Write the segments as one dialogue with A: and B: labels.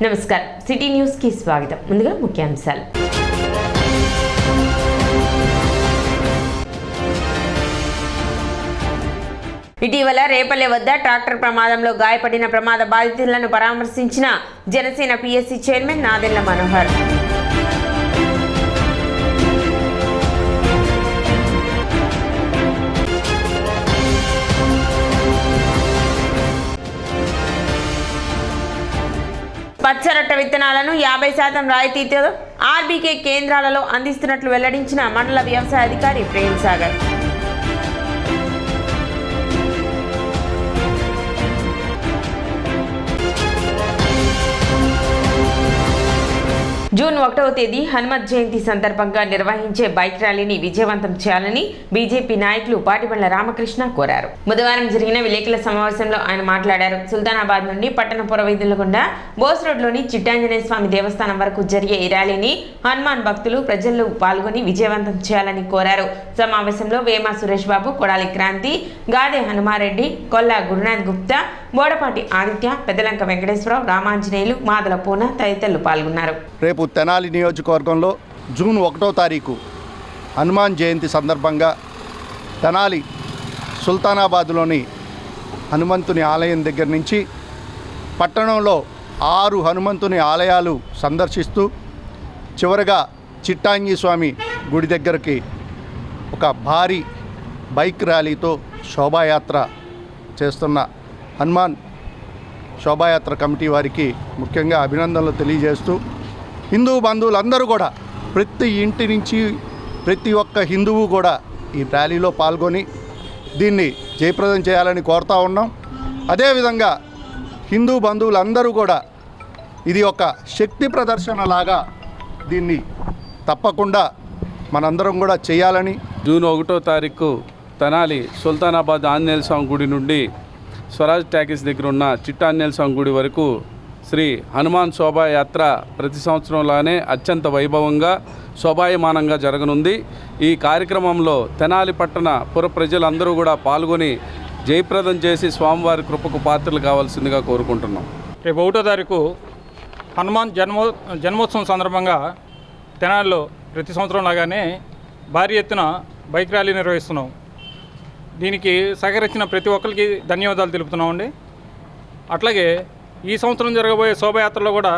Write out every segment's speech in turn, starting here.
A: నమస్కారం city news కి స్వాగతం. ముందుగా ముఖ్యాంశాలు. ఇటీవల రేపల్లె వద్ద ట్రాక్టర్ ప్రమాదంలో గాయపడిన ప్రమాద బాధితులను పరామర్శించిన జనసేన పిఎస్సి చైర్మన్ నాదెళ్ల మనోహర్. పచ్చరొట్ట విత్తనాలను 50% రాయితీతో ఆర్బీకే కేంద్రాలలో అందిస్తున్నట్లు వెల్లడించిన మండల వ్యవసాయ అధికారి ప్రేమ్ సాగర్. జూన్ 1వ తేదీ హనుమత్ జయంతి సందర్భంగా నిర్వహించే బైక్ ర్యాలీని విజయవంతం చేయాలని బీజేపీ నాయకులు పాటిబండ్ల రామకృష్ణ కోరారు. బుధవారం జరిగిన విలేకరుల సమావేశంలో ఆయన మాట్లాడారు. సుల్తానాబాద్ నుండి పట్టణ పురవీధుల గుండా బోస్ రోడ్లోని చిట్టాంజనేయ స్వామి దేవస్థానం వరకు జరిగే ఈ ర్యాలీని హనుమాన్ భక్తులు ప్రజల్లో పాల్గొని విజయవంతం చేయాలని కోరారు. సమావేశంలో వేమ సురేష్ బాబు, కొడాలి క్రాంతి, గాదే హనుమారెడ్డి, కొల్లా గురునాథ్ గుప్తా, బోడపాటి ఆదిత్య, పెద్దలంక వెంకటేశ్వరరావు, రామాంజనేయులు, మాదల పూన తదితరులు పాల్గొన్నారు.
B: రేపు తెనాలి నియోజకవర్గంలో జూన్ 1వ తారీఖు హనుమాన్ జయంతి సందర్భంగా తెనాలి సుల్తానాబాద్లోని హనుమంతుని ఆలయం దగ్గర నుంచి పట్టణంలో 6 హనుమంతుని ఆలయాలు సందర్శిస్తూ చివరగా చిట్టాంజీ స్వామి గుడి దగ్గరికి ఒక భారీ బైక్ ర్యాలీతో శోభాయాత్ర చేస్తున్న హనుమాన్ శోభాయాత్ర కమిటీ వారికి ముఖ్యంగా అభినందనలు తెలియజేస్తూ హిందూ బంధువులందరూ కూడా ప్రతి ఇంటి నుంచి ప్రతి ఒక్క హిందువు కూడా ఈ ర్యాలీలో పాల్గొని దీన్ని జయప్రదం చేయాలని కోరుతూ ఉన్నాం. అదేవిధంగా హిందూ బంధువులందరూ కూడా ఇది ఒక శక్తి ప్రదర్శనలాగా దీన్ని తప్పకుండా మనందరం కూడా చేయాలని
C: జూన్ 1వ తారీఖు తెనాలి సుల్తానాబాద్ ఆంజనేయ స్వామి గుడి నుండి స్వరాజ్ టాకీస్ దగ్గర ఉన్న చిట్టాంజనేయ స్వామి గుడి వరకు శ్రీ హనుమాన్ శోభాయాత్ర ప్రతి సంవత్సరంలానే అత్యంత వైభవంగా శోభాయమానంగా జరగనుంది. ఈ కార్యక్రమంలో తెనాలి పట్టణ పుర ప్రజలందరూ కూడా పాల్గొని జయప్రదం చేసి స్వామివారి కృపకు పాత్రలు కావాల్సిందిగా కోరుకుంటున్నాం.
D: రేపు 1వ తారీఖు హనుమాన్ జన్మోత్సవం సందర్భంగా తెనాలిలో ప్రతి సంవత్సరం లాగానే భారీ ఎత్తున బైక్ ర్యాలీ నిర్వహిస్తున్నాం. దీనికి సహకరించిన ప్రతి ఒక్కరికి ధన్యవాదాలు తెలుపుతున్నామండి. అట్లాగే ఈ సంవత్సరం జరగబోయే శోభయాత్రలో కూడా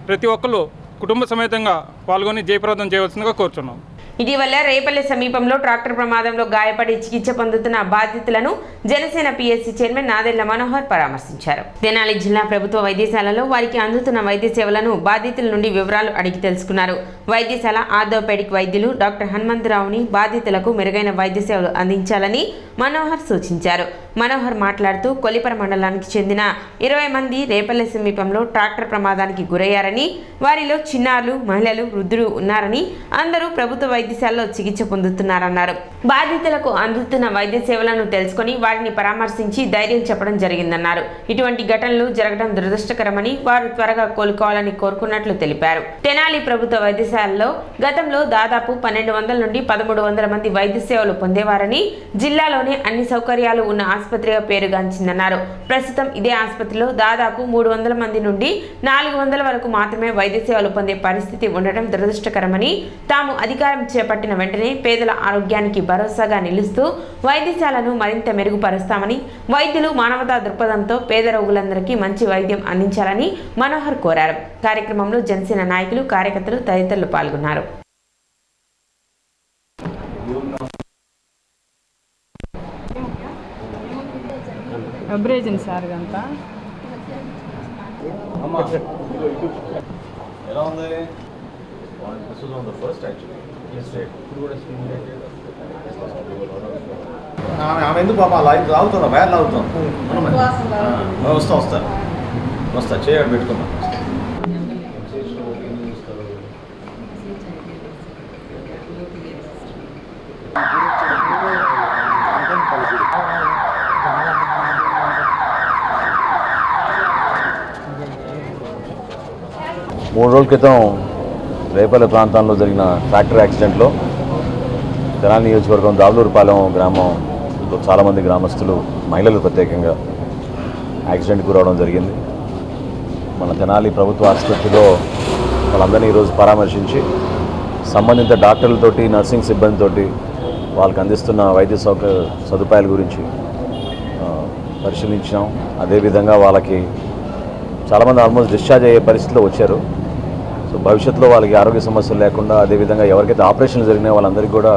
D: ప్రతి ఒక్కరు కుటుంబ సమేతంగా పాల్గొని జయప్రదం చేయవలసిందిగా కోరుచున్నాం.
A: ఇటీవల రేపల్లె సమీపంలో ట్రాక్టర్ ప్రమాదంలో గాయపడి చికిత్స పొందుతున్న బాధితులను జనసేన పిఎస్సి చైర్మన్ నాదెళ్ల మనోహర్ పరామర్శించారు. తెనాలి జిల్లా ప్రభుత్వ వైద్యశాలలో వారికి అందుతున్న వైద్య సేవలను బాధితుల నుండి వివరాలు అడిగి తెలుసుకున్నారు. వైద్యశాల ఆర్థోపెడిక్ వైద్యులు డాక్టర్ హనుమంతరావుని బాధితులకు మెరుగైన వైద్య సేవలు అందించాలని మనోహర్ సూచించారు. మనోహర్ మాట్లాడుతూ కొలిపర మండలానికి చెందిన 20 మంది రేపల్లె సమీపంలో ట్రాక్టర్ ప్రమాదానికి గురయ్యారని, వారిలో చిన్నారులు, మహిళలు, వృద్ధులు ఉన్నారని, అందరూ ప్రభుత్వ వైద్యశాలలో చికిత్స పొందుతున్నారన్నారు. బాధితులకు అందుతున్న వైద్య సేవలను తెలుసుకుని వారిని పరామర్శించి ధైర్యం చెప్పడం జరిగిందన్నారు. ఇటువంటి ఘటనలు జరగడం దురదృష్టకరమని, వారు త్వరగా కోలుకోవాలని కోరుకున్నట్లు తెలిపారు. తెనాలి ప్రభుత్వ వైద్యశాలలో గతంలో దాదాపు 1200 నుండి 1300 మంది వైద్య సేవలు పొందేవారని, జిల్లాలోనే అన్ని సౌకర్యాలు ఉన్న ఆసుపత్రిగా పేరుగాంచిందన్నారు. ప్రస్తుతం ఇదే ఆసుపత్రిలో దాదాపు 300 మంది నుండి 400 వరకు మాత్రమే వైద్య సేవలు పొందే పరిస్థితి ఉండటం దురదృష్టకరమని, తాము అధికారం చేపట్టిన వెంటనే పేదల ఆరోగ్యానికి భరోసాగా నిలుస్తూ వైద్యశాలను మరింత మెరుగుపరుస్తామని, వైద్యులు మానవతా దృక్పథంతో పేద రోగులందరికీ మంచి వైద్యం అందించాలని మనోహర్ కోరారు. కార్యక్రమంలో జనసేన నాయకులు, కార్యకర్తలు తదితరులు పాల్గొన్నారు.
E: సార్ అంతా
F: ఎలా ఉంది? This was on the first actually. Yesterday. ఆమె ఎందుకు పాప అలా లాగుతుందా? వేరే లాగుతాం. వస్తా చేయడం పెట్టుకున్నా.
G: మూడు రోజుల క్రితం రేపల్లె ప్రాంతంలో జరిగిన ట్రాక్టర్ యాక్సిడెంట్లో తెనాలి నియోజకవర్గం దావులూరుపాలెం గ్రామంలో చాలామంది గ్రామస్తులు, మహిళలు ప్రత్యేకంగా యాక్సిడెంట్ గురవడం జరిగింది. మన తెనాలి ప్రభుత్వ ఆసుపత్రిలో వాళ్ళందరినీ ఈరోజు పరామర్శించి సంబంధిత డాక్టర్లతోటి నర్సింగ్ సిబ్బందితోటి వాళ్ళకి అందిస్తున్న వైద్య సదుపాయాల గురించి పరిశీలించాం. అదేవిధంగా వాళ్ళకి చాలామంది ఆల్మోస్ట్ డిశ్చార్జ్ అయ్యే పరిస్థితిలో వచ్చారు. సో భవిష్యత్తులో వాళ్ళకి ఆరోగ్య సమస్యలు లేకుండా, అదేవిధంగా ఎవరికైతే ఆపరేషన్లు జరిగినాయో వాళ్ళందరికీ కూడా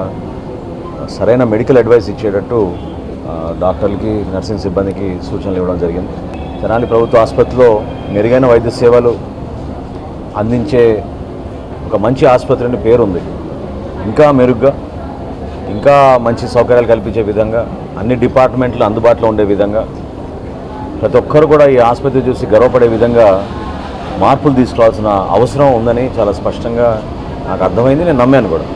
G: సరైన మెడికల్ అడ్వైస్ ఇచ్చేటట్టు డాక్టర్లకి, నర్సింగ్ సిబ్బందికి సూచనలు ఇవ్వడం జరిగింది. తెనాలి ప్రభుత్వ ఆసుపత్రిలో మెరుగైన వైద్య సేవలు అందించే ఒక మంచి ఆసుపత్రి పేరుంది. ఇంకా మెరుగ్గా, ఇంకా మంచి సౌకర్యాలు కల్పించే విధంగా, అన్ని డిపార్ట్మెంట్లు అందుబాటులో ఉండే విధంగా, ప్రతి ఒక్కరు కూడా ఈ ఆసుపత్రి చూసి గర్వపడే విధంగా మార్పులు తీసుకురావాల్సిన అవసరం ఉందని చాలా స్పష్టంగా నాకు అర్థమైంది. నేను నమ్మాను కూడా.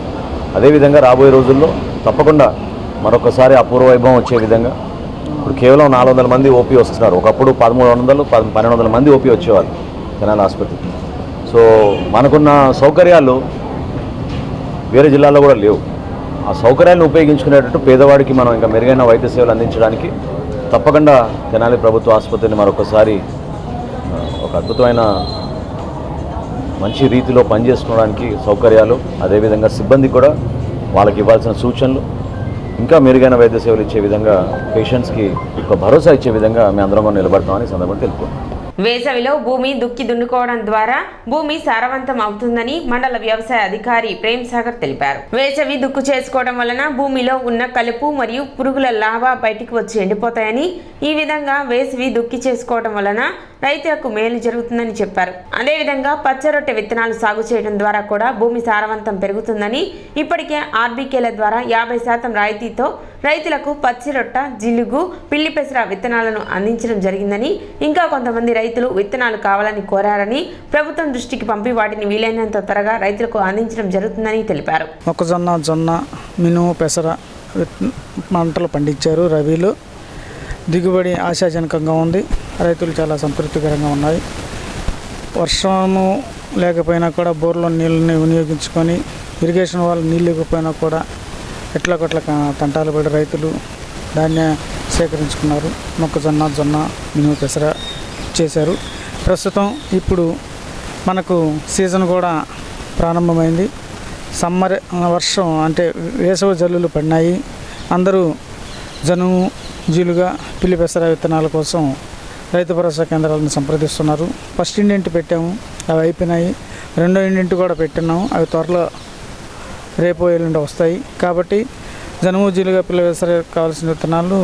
G: అదేవిధంగా రాబోయే రోజుల్లో తప్పకుండా మరొకసారి అపూర్వ వైభవం వచ్చే విధంగా, ఇప్పుడు కేవలం 400 మంది ఓపీ వస్తున్నారు. ఒకప్పుడు 1300, 1200 మంది ఓపీ వచ్చేవాళ్ళు తెనాలి ఆసుపత్రికి. సో మనకున్న సౌకర్యాలు వేరే జిల్లాల్లో కూడా లేవు. ఆ సౌకర్యాలను ఉపయోగించుకునేటట్టు పేదవాడికి మనం ఇంకా మెరుగైన వైద్య సేవలు అందించడానికి తప్పకుండా తెనాలి ప్రభుత్వ ఆసుపత్రిని మరొకసారి ఒక అద్భుతమైన మంచి రీతిలో పనిచేసుకోవడానికి సౌకర్యాలు, అదేవిధంగా సిబ్బంది కూడా వాళ్ళకి ఇవ్వాల్సిన సూచనలు, ఇంకా మెరుగైన వైద్య సేవలు ఇచ్చే విధంగా, పేషెంట్స్కి ఒక భరోసా ఇచ్చే విధంగా మేము అందరం కూడా నిలబడతామని సందర్భంగా తెలుపుకుంటున్నాం.
A: వేసవిలో భూమి దుక్కి దున్నుకోవడం ద్వారా భూమి సారవంతం అవుతుందని మండల వ్యవసాయ అధికారి ప్రేమ్ సాగర్ తెలిపారు. వేసవి దుక్కు చేసుకోవడం వలన భూమిలో ఉన్న కలుపు మరియు పురుగుల లావా బయటికి వచ్చి ఎండిపోతాయని, ఈ విధంగా వేసవి దుక్కి చేసుకోవడం వలన రైతులకు మేలు జరుగుతుందని చెప్పారు. అదేవిధంగా పచ్చరొట్టె విత్తనాలు సాగు చేయడం ద్వారా కూడా భూమి సారవంతం పెరుగుతుందని, ఇప్పటికే ఆర్బీకేల ద్వారా 50% రాయితీతో రైతులకు పచ్చిరొట్ట, జిలుగు, పిల్లి పెసర విత్తనాలను అందించడం జరిగిందని, ఇంకా కొంతమంది రైతులు విత్తనాలు కావాలని కోరారని ప్రభుత్వం దృష్టికి పంపి వాటిని వీలైనంత త్వరగా రైతులకు అందించడం జరుగుతుందని తెలిపారు.
E: మొక్కజొన్న, జొన్న, మినుము, పెసర పంటలు పండించారు. రబీలో దిగుబడి ఆశాజనకంగా ఉంది. రైతులు చాలా సంతృప్తికరంగా ఉన్నాయి. వర్షము లేకపోయినా కూడా బోర్లో నీళ్ళని వినియోగించుకొని, ఇరిగేషన్ వాళ్ళు నీళ్ళు ఇవ్వకపోయినా కూడా ఎట్లకొట్ల తంటాలు పడి రైతులు ధాన్య సేకరించుకున్నారు. మొక్కజొన్న, జొన్న, మినుము, పెసర చేశారు. ప్రస్తుతం ఇప్పుడు మనకు సీజన్ కూడా ప్రారంభమైంది. సమ్మర్ వర్షం అంటే వేసవి జల్లులు పడినాయి. అందరూ జనుము, జీలుగా, పిల్లి పెసర విత్తనాల కోసం రైతు భరోసా కేంద్రాలను సంప్రదిస్తున్నారు. ఫస్ట్ ఇండెంట్ పెట్టాము, అవి అయిపోయినాయి. రెండో ఇండెంట్ కూడా పెట్టినాము, అవి త్వరలో రేపు ఎల్లుండి వస్తాయి. కాబట్టి జనుము, జీలుగా, పిల్లి పెసర కావాల్సిన విత్తనాలు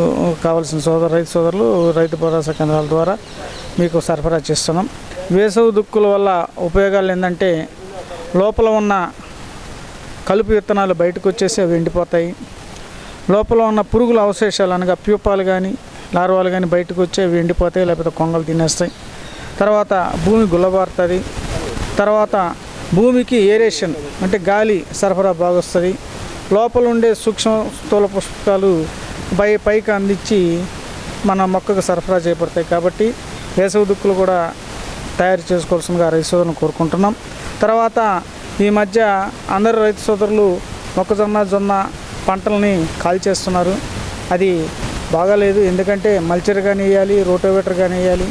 E: కావాల్సిన రైతు సోదరులు రైతు భరోసా కేంద్రాల ద్వారా మీకు సరఫరా చేస్తున్నాం. వేసవి దుక్కుల వల్ల ఉపయోగాలు ఏంటంటే, లోపల ఉన్న కలుపు విత్తనాలు బయటకు వచ్చేసి అవి ఎండిపోతాయి. లోపల ఉన్న పురుగుల అవశేషాలు అనగా ప్యూపాలు కానీ లార్వాలు కానీ బయటకు వచ్చి అవి ఎండిపోతాయి, లేకపోతే కొంగలు తినేస్తాయి. తర్వాత భూమి గుల్లబారుతుంది. తర్వాత భూమికి ఏరేషన్ అంటే గాలి సరఫరా బాగా వస్తుంది. లోపల ఉండే సూక్ష్మ స్థూల పుష్పాలు పైకి అందించి మన మొక్కకు సరఫరా చేయబడతాయి. కాబట్టి వేసవి దుక్కులు కూడా తయారు చేసుకోవాల్సిందిగా రైతు సోదరులను కోరుకుంటున్నాం. తర్వాత ఈ మధ్య అందరు రైతు సోదరులు మొక్కజొన్న, జొన్న పంటలని కాల్చేస్తున్నారు. అది బాగాలేదు. ఎందుకంటే మల్చర్ కానీ వేయాలి, రోటోవేటర్ కానీ వేయాలి.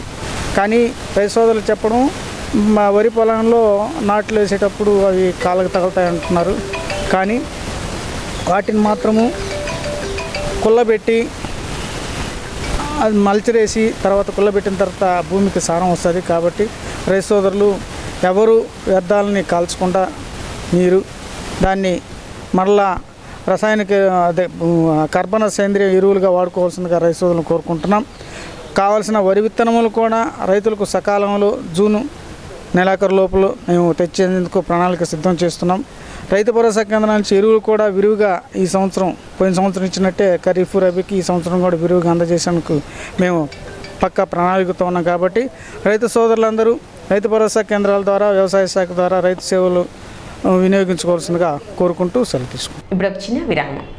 E: కానీ రైతు సోదరులు చెప్పడం, మా వరి పొలంలో నాట్లు వేసేటప్పుడు అవి కాళ్ళకు తగులుతాయి అంటున్నారు. కానీ వాటిని మాత్రము కుళ్ళబెట్టి అది మల్చరేసి తర్వాత కుళ్ళబెట్టిన తర్వాత భూమికి సారం వస్తుంది. కాబట్టి రైతు సోదరులు ఎవరు వ్యర్థాలని కాల్చకుండా మీరు దాన్ని మరలా రసాయనిక కర్బన సేంద్రియ ఎరువులుగా వాడుకోవాల్సిందిగా రైతు సోదరులను కోరుకుంటున్నాం. కావాల్సిన వరి విత్తనములు కూడా రైతులకు సకాలంలో జూను నెలాఖరు లోపల మేము తెచ్చేందుకు ప్రణాళిక సిద్ధం చేస్తున్నాం. రైతు భరోసా కేంద్రం నుంచి ఎరువులు కూడా విరివిగా ఈ సంవత్సరం, పోయిన సంవత్సరం ఇచ్చినట్టే ఖరీఫ్, రబీకి ఈ సంవత్సరం కూడా విరివిగా అందజేసేందుకు మేము పక్కా ప్రణాళికతో ఉన్నాం. కాబట్టి రైతు సోదరులందరూ రైతు భరోసా కేంద్రాల ద్వారా, వ్యవసాయ శాఖ ద్వారా రైతు సేవలు వినియోగించుకోవాల్సిందిగా కోరుకుంటూ సెలవు తీసుకుంటాం.
A: ఇప్పుడు చిన్న విరామం.